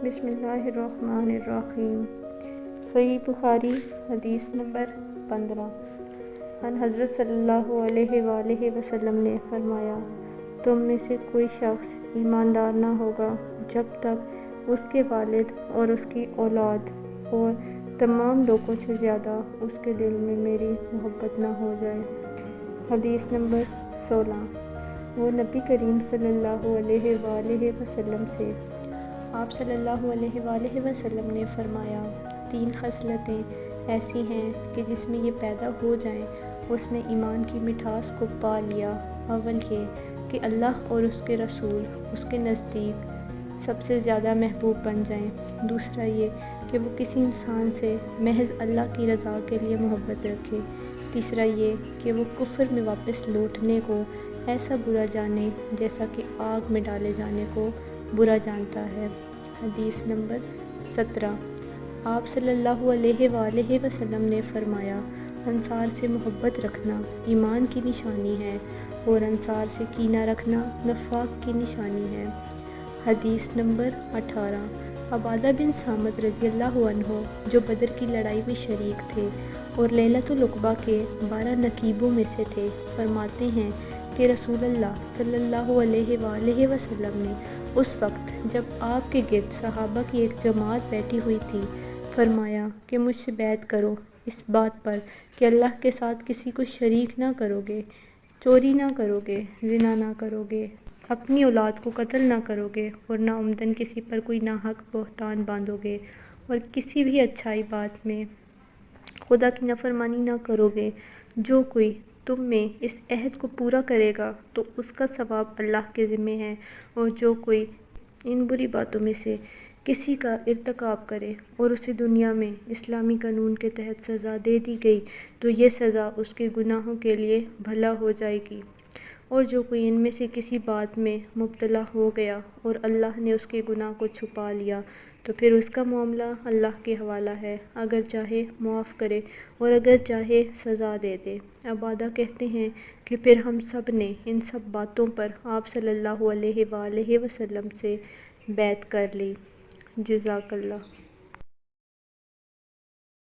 بسم اللہ الرحمن الرحیم۔ صحیح بخاری حدیث نمبر 15۔ ان حضرت صلی اللہ علیہ وآلہ وسلم نے فرمایا، تم میں سے کوئی شخص ایماندار نہ ہوگا جب تک اس کے والد اور اس کی اولاد اور تمام لوگوں سے زیادہ اس کے دل میں میری محبت نہ ہو جائے۔ حدیث نمبر 16۔ وہ نبی کریم صلی اللہ علیہ وآلہ وسلم سے آپ صلی اللہ علیہ وآلہ وسلم نے فرمایا، 3 خصلتیں ایسی ہیں کہ جس میں یہ پیدا ہو جائیں اس نے ایمان کی مٹھاس کو پا لیا۔ اول یہ کہ اللہ اور اس کے رسول اس کے نزدیک سب سے زیادہ محبوب بن جائیں۔ دوسرا یہ کہ وہ کسی انسان سے محض اللہ کی رضا کے لیے محبت رکھے۔ تیسرا یہ کہ وہ کفر میں واپس لوٹنے کو ایسا برا جانے جیسا کہ آگ میں ڈالے جانے کو برا جانتا ہے۔ حدیث نمبر 17۔ آپ صلی اللہ علیہ وآلہ وسلم نے فرمایا، انصار سے محبت رکھنا ایمان کی نشانی ہے اور انصار سے کینہ رکھنا نفاق کی نشانی ہے۔ حدیث نمبر 18۔ عبادہ بن صامت رضی اللہ عنہ جو بدر کی لڑائی میں شریک تھے اور لیلۃ العقبہ کے 12 نقیبوں میں سے تھے، فرماتے ہیں کہ رسول اللہ صلی اللہ علیہ وآلہ وسلم نے اس وقت جب آپ کے گرد صحابہ کی ایک جماعت بیٹھی ہوئی تھی فرمایا کہ مجھ سے بیعت کرو اس بات پر کہ اللہ کے ساتھ کسی کو شریک نہ کرو گے، چوری نہ کرو گے، زنا نہ کرو گے، اپنی اولاد کو قتل نہ کرو گے اور نہ عمدن کسی پر کوئی ناحق بہتان باندھو گے اور کسی بھی اچھائی بات میں خدا کی نافرمانی نہ کرو گے۔ جو کوئی تم میں اس عہد کو پورا کرے گا تو اس کا ثواب اللہ کے ذمہ ہے، اور جو کوئی ان بری باتوں میں سے کسی کا ارتکاب کرے اور اسے دنیا میں اسلامی قانون کے تحت سزا دے دی گئی تو یہ سزا اس کے گناہوں کے لیے بھلا ہو جائے گی، اور جو کوئی ان میں سے کسی بات میں مبتلا ہو گیا اور اللہ نے اس کے گناہ کو چھپا لیا تو پھر اس کا معاملہ اللہ کے حوالہ ہے، اگر چاہے معاف کرے اور اگر چاہے سزا دے دے۔ عبادہ کہتے ہیں کہ پھر ہم سب نے ان سب باتوں پر آپ صلی اللہ علیہ وآلہ وسلم سے بیعت کر لی۔ جزاک اللہ۔